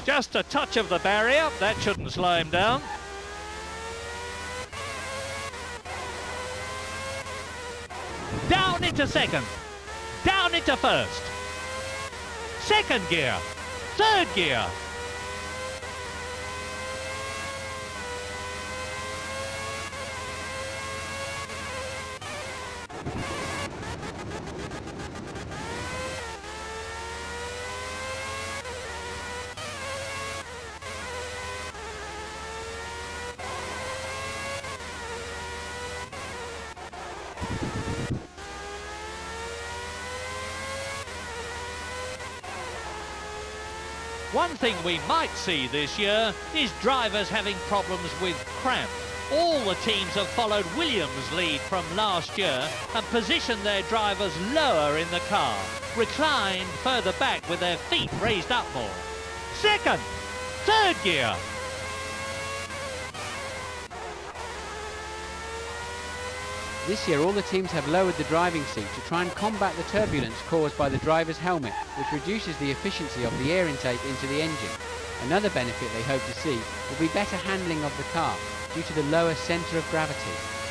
Just a touch of the barrier, that shouldn't slow him down. Down into second, down into first. Second gear, third gear. One thing we might see this year is drivers having problems with cramp. All the teams have followed Williams' lead from last year and positioned their drivers lower in the car, reclined further back with their feet raised up more. Second, third gear. This year all the teams have lowered the driving seat to try and combat the turbulence caused by the driver's helmet, which reduces the efficiency of the air intake into the engine. Another benefit they hope to see will be better handling of the car due to the lower centre of gravity.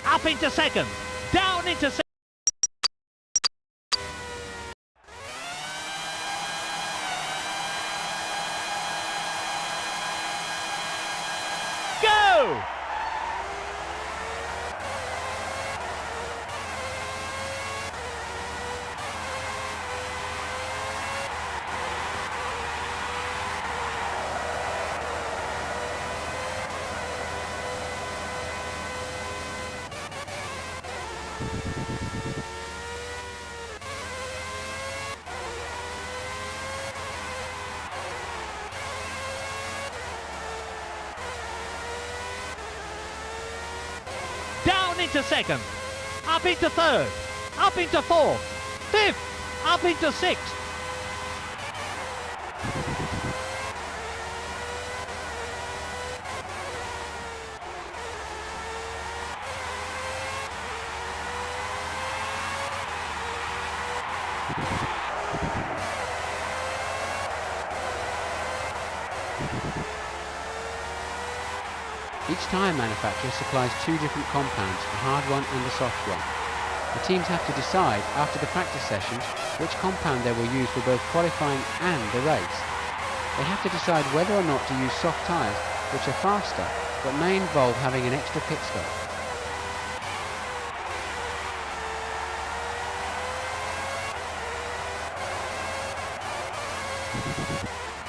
Up into second, down into second. Go! Down into second, up into third, up into fourth, fifth, up into sixth. Each tyre manufacturer supplies two different compounds, a hard one and a soft one. The teams have to decide after the practice sessions which compound they will use for both qualifying and the race. They have to decide whether or not to use soft tyres, which are faster but may involve having an extra pit stop.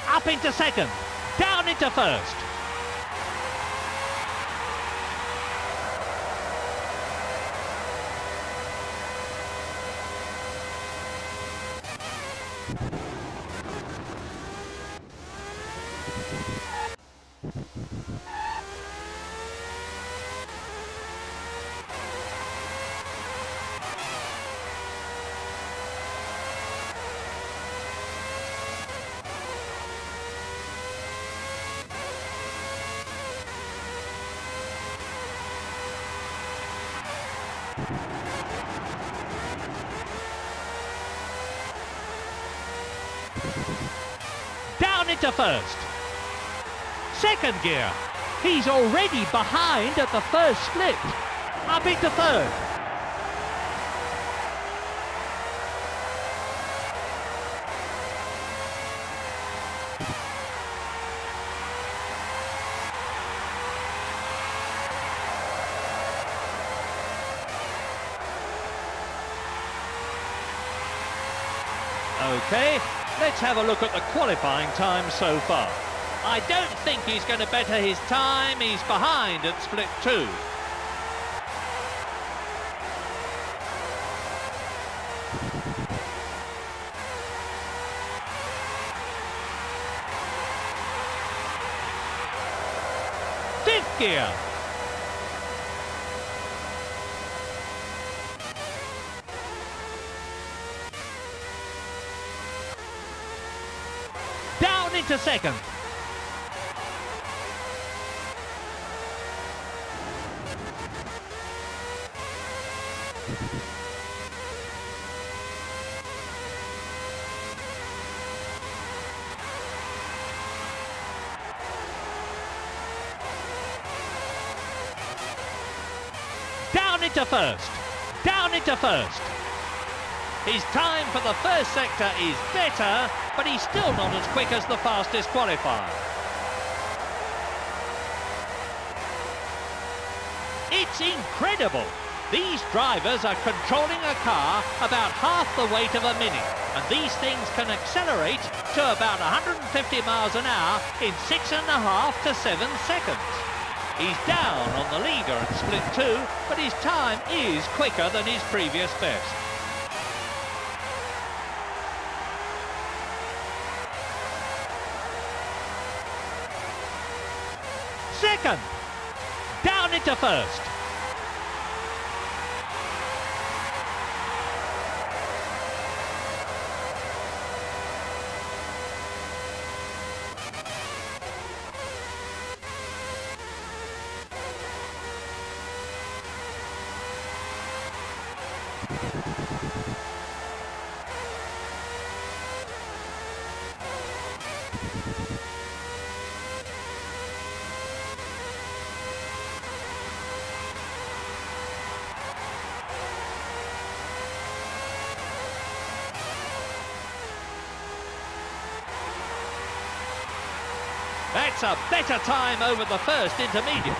Up into second, down into first. Down into first. Second gear. He's already behind at the first split. Up into third. Okay, let's have a look at the qualifying time so far. I don't think he's going to better his time. He's behind at split 2. Fifth gear. into second. Down into first. Down into first. His time for the first sector is better, but he's still not as quick as the fastest qualifier. It's incredible. These drivers are controlling a car about half the weight of a Mini, and these things can accelerate to about 150 miles an hour in 6.5 to 7 seconds. He's down on the leader at split 2, but his time is quicker than his previous best. Second, down into first. That's a better time over the first intermediate.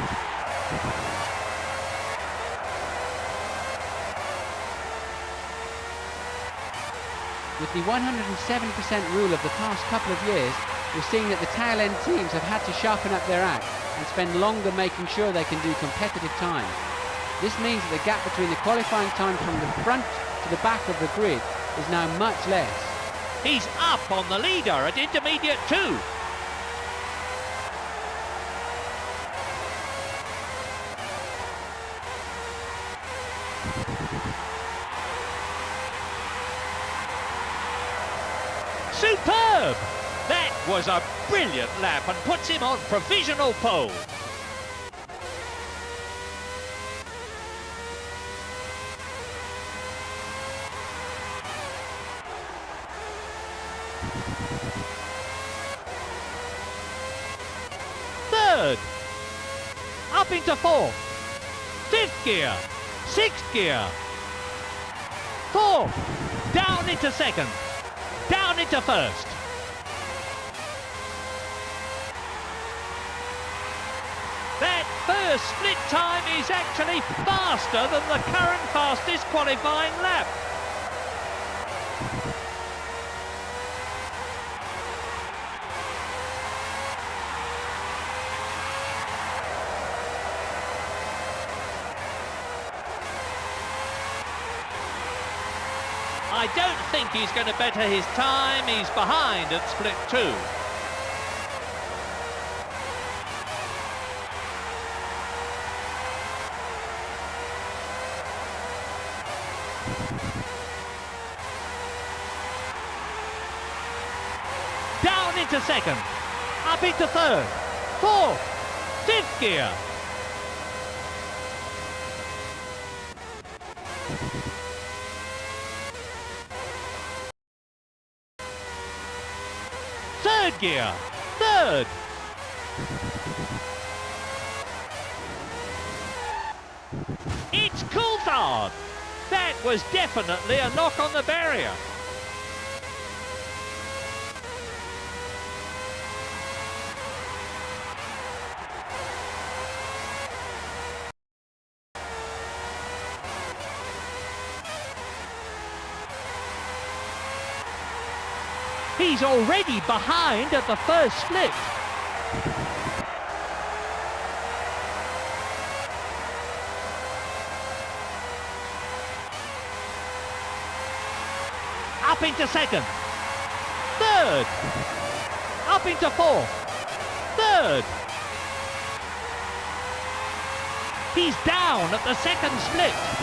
With the 107% rule of the past couple of years, we're seeing that the tail-end teams have had to sharpen up their act and spend longer making sure they can do competitive times. This means that the gap between the qualifying time from the front to the back of the grid is now much less. He's up on the leader at intermediate 2. Superb! That was a brilliant lap and puts him on provisional pole. Third. Up into fourth. Fifth gear. Sixth gear. Fourth. Down into second. Down into first. That first split time is actually faster than the current fastest qualifying lap. I don't think he's going to better his time. He's behind at split 2. Down into second. Up into third. Fourth. Fifth gear. Third gear, third. It's Coulthard. That was definitely a knock on the barrier. He's already behind at the first split. Up into second. Third. Up into fourth. Third. He's down at the second split.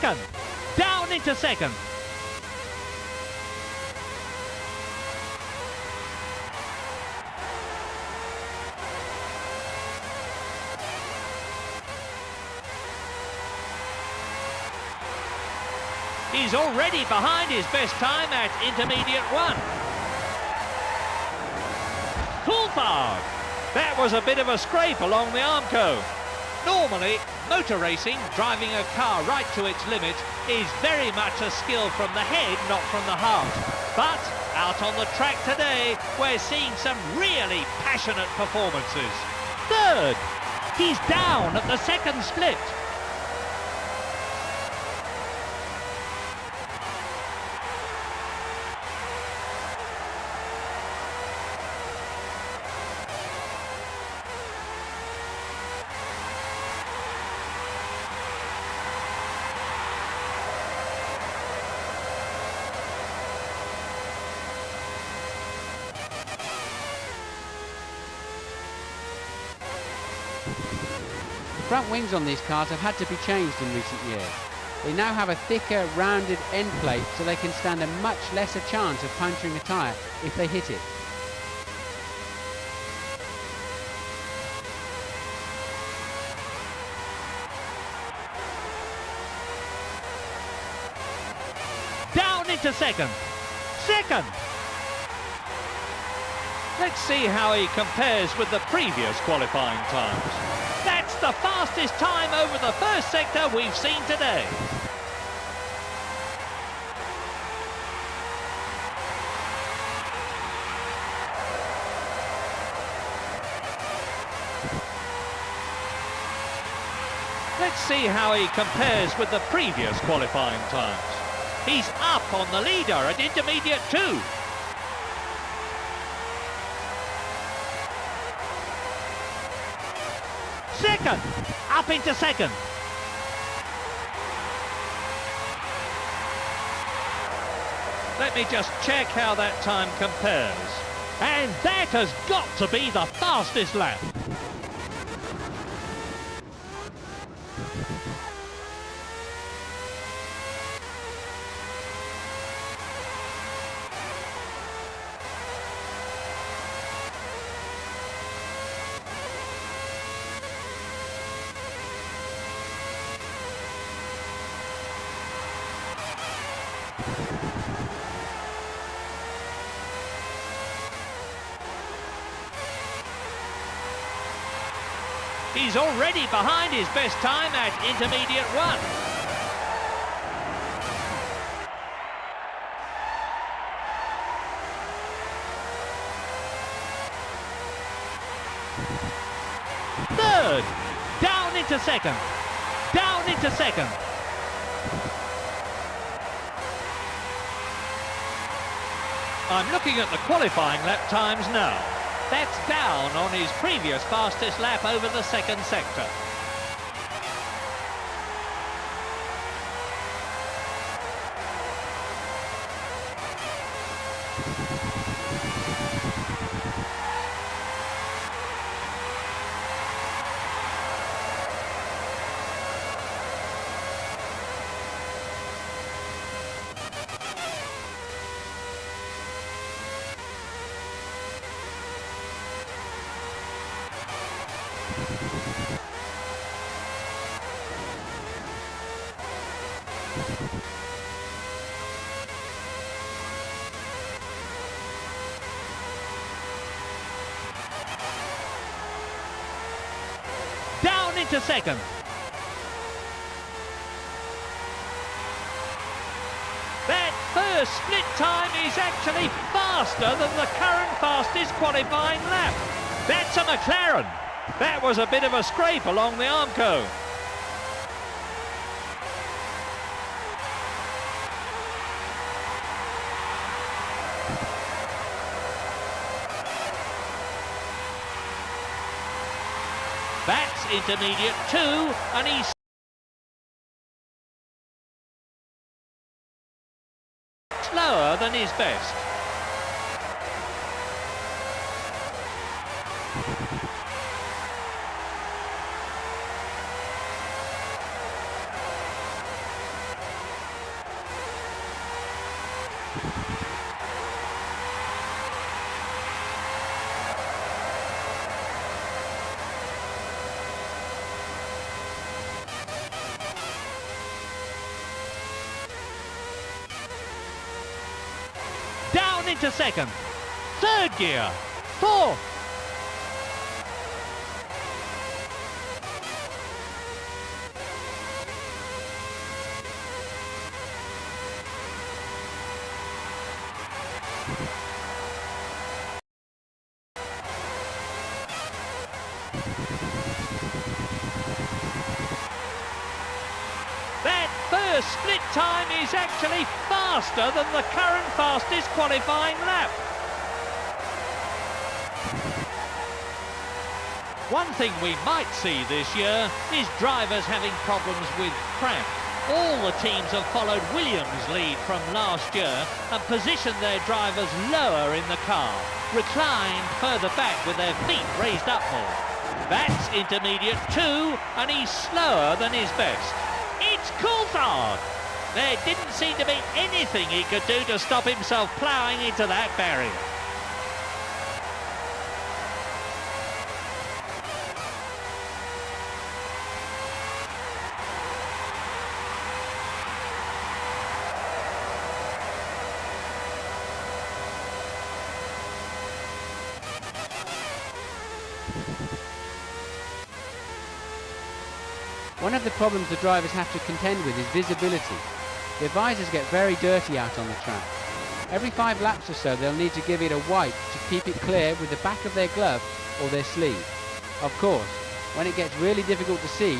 Second. Down into second. He's already behind his best time at intermediate 1. Coulthard. That was a bit of a scrape along the Armco. Normally, motor racing, driving a car right to its limit, is very much a skill from the head, not from the heart. But out on the track today, we're seeing some really passionate performances. Third. He's down at the second split. The front wings on these cars have had to be changed in recent years. They now have a thicker, rounded end plate so they can stand a much lesser chance of puncturing a tyre if they hit it. Down into second. Second. Let's see how he compares with the previous qualifying times. That's the fastest time over the first sector we've seen today. Let's see how he compares with the previous qualifying times. He's up on the leader at intermediate 2. Second, up into second. Let me just check how that time compares. And that has got to be the fastest lap. He's already behind his best time at intermediate 1. Third, down into second. Down into second. I'm looking at the qualifying lap times now. That's down on his previous fastest lap over the second sector. Down into second. That first split time is actually faster than the current fastest qualifying lap. That's a McLaren. That was a bit of a scrape along the Armco. That's intermediate 2, and he's slower than his best. into second. Third gear. Fourth. That first split time is actually faster than the current fastest qualifying lap. One thing we might see this year is drivers having problems with cramp. All the teams have followed Williams' lead from last year and positioned their drivers lower in the car, reclined further back with their feet raised up more. That's intermediate 2, and he's slower than his best. It's Coulthard. There didn't seem to be anything he could do to stop himself ploughing into that barrier. One of the problems the drivers have to contend with is visibility. Their visors get very dirty out on the track. Every 5 laps or so they'll need to give it a wipe to keep it clear with the back of their glove or their sleeve. Of course, when it gets really difficult to see,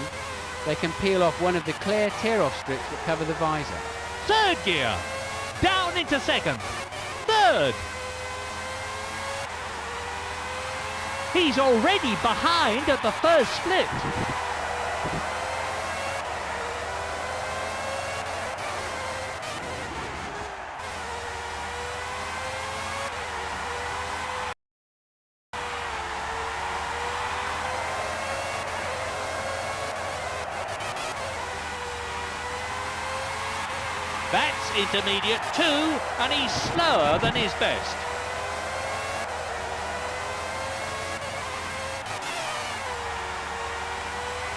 they can peel off one of the clear tear-off strips that cover the visor. Third gear. Down into second. Third. He's already behind at the first split. That's intermediate 2, and he's slower than his best.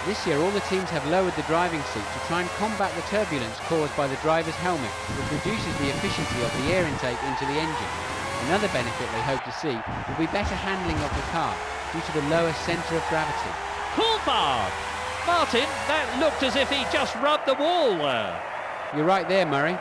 This year all the teams have lowered the driving seat to try and combat the turbulence caused by the driver's helmet, which reduces the efficiency of the air intake into the engine. Another benefit they hope to see will be better handling of the car due to the lower centre of gravity. Coulthard! Martin, that looked as if he just rubbed the wall there. You're right there, Murray.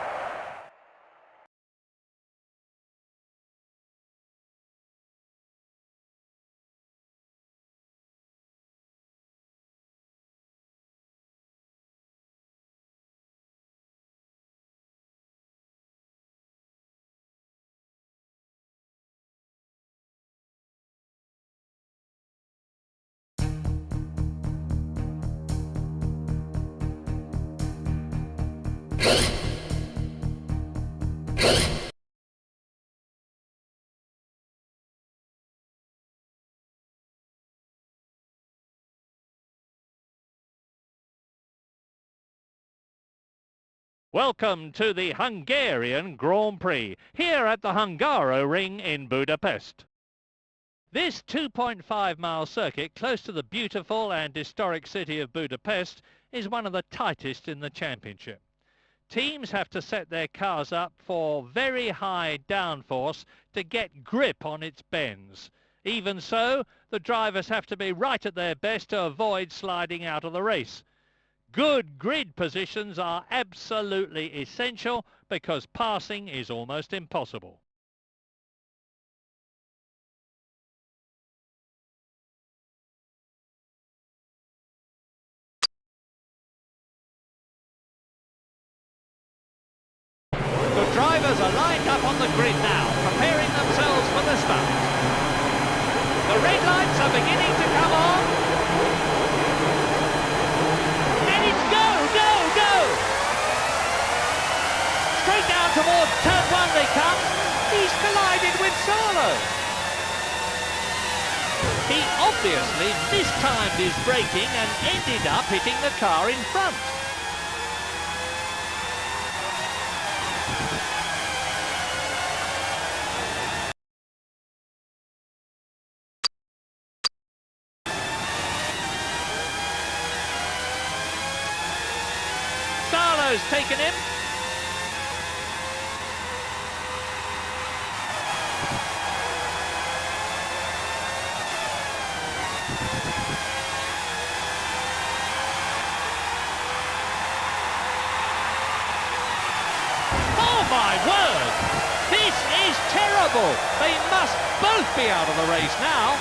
Welcome to the Hungarian Grand Prix, here at the Hungaroring in Budapest. This 2.5-mile circuit close to the beautiful and historic city of Budapest is one of the tightest in the championship. Teams have to set their cars up for very high downforce to get grip on its bends. Even so, the drivers have to be right at their best to avoid sliding out of the race. Good grid positions are absolutely essential because passing is almost impossible. The drivers are lined up on the grid now, preparing themselves for the start. The red lights are beginning to come on. Straight down towards turn 1 they come. He's collided with Salo. He obviously mistimed his braking and ended up hitting the car in front. Salo's taken him. dreadful. They must both be out of the race now.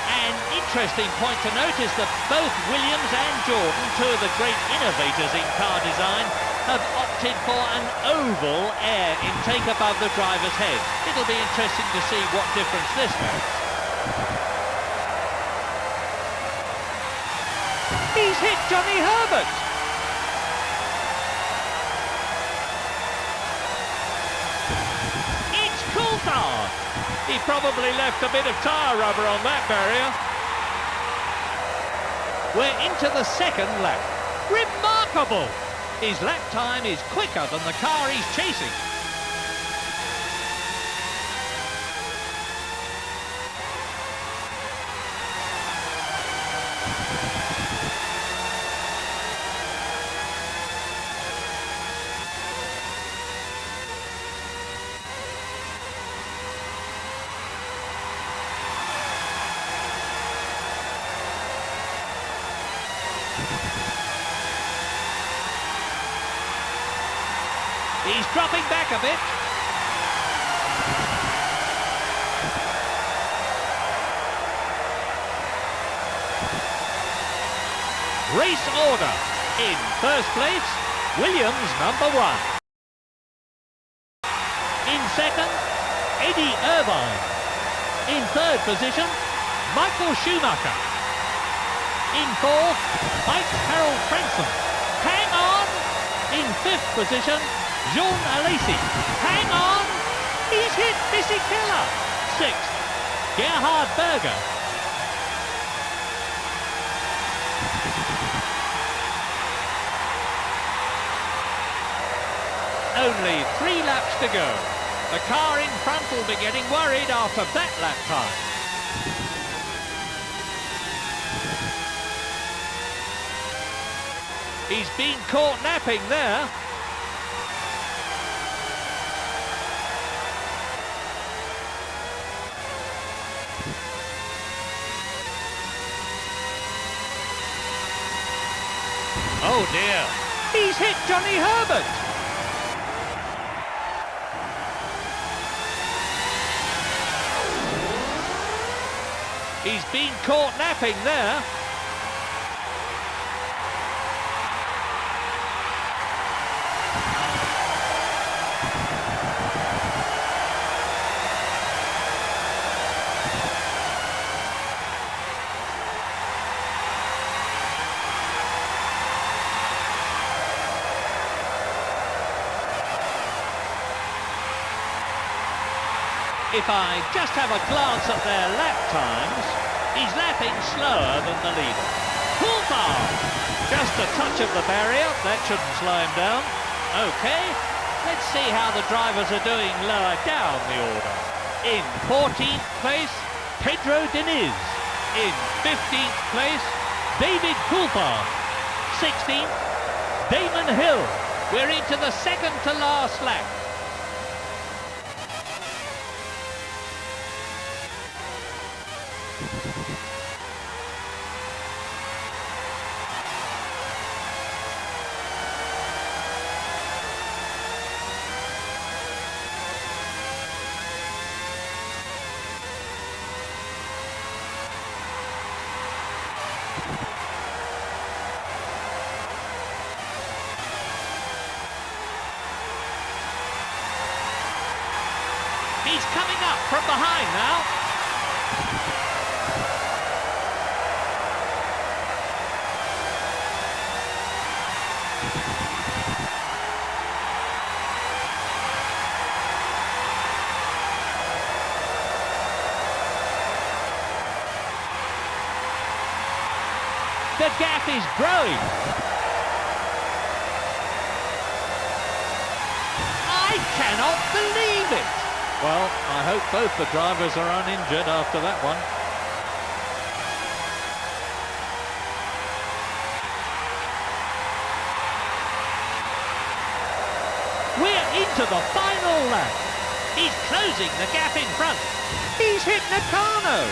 An interesting point to note is that both Williams and Jordan, two of the great innovators in car design, have opted for an oval air intake above the driver's head. It'll be interesting to see what difference this makes. He's hit Johnny Herbert. It's Coulthard. He probably left a bit of tyre rubber on that barrier. We're into the second lap. Remarkable! His lap time is quicker than the car he's chasing. He's dropping back a bit. Race order. In first place, Williams #1. In second, Eddie Irvine. In third position, Michael Schumacher. In fourth, Mike Harold Franson. Hang on! In fifth position, Jean Alesi. Hang on! He's hit Fisichella. Sixth, Gerhard Berger. Only 3 laps to go. The car in front will be getting worried after that lap time. He's been caught napping there. Oh dear, he's hit Johnny Herbert. He's been caught napping there. If I just have a glance at their lap times, he's lapping slower than the leader. Coulthard! Just a touch of the barrier, that shouldn't slow him down. Okay, let's see how the drivers are doing lower down the order. In 14th place, Pedro Diniz. In 15th place, David Coulthard. 16th, Damon Hill. We're into the second to last lap. He's coming up from behind now. The gap is growing. I cannot believe it. Well, I hope both the drivers are uninjured after that one. We're into the final lap. He's closing the gap in front. He's hit Nakano.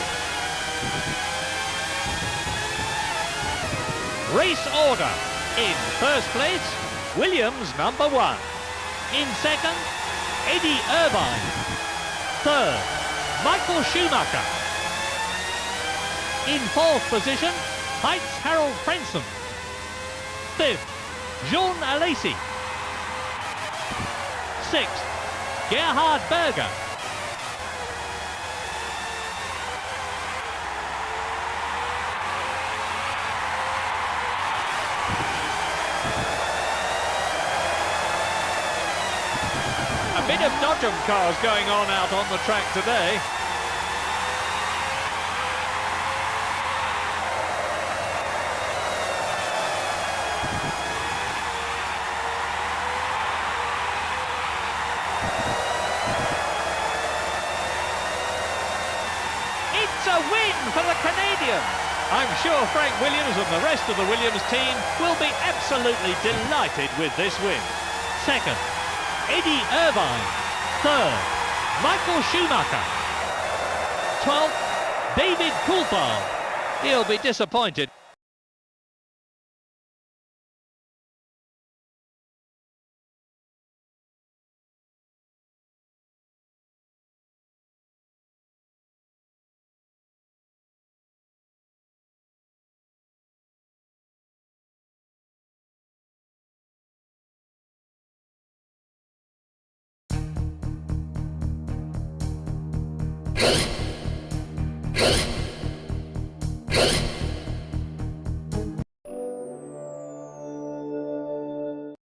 Race order. In first place, Williams #1. In second, Eddie Irvine. Third, Michael Schumacher. In fourth position, Heitz Harold Frentzen. Fifth, Jean Alesi. Sixth, Gerhard Berger. A bit of dodgem cars going on out on the track today. It's a win for the Canadian. I'm sure Frank Williams and the rest of the Williams team will be absolutely delighted with this win. Second, Eddie Irvine. Third, Michael Schumacher. 12th, David Coulthard. He'll be disappointed.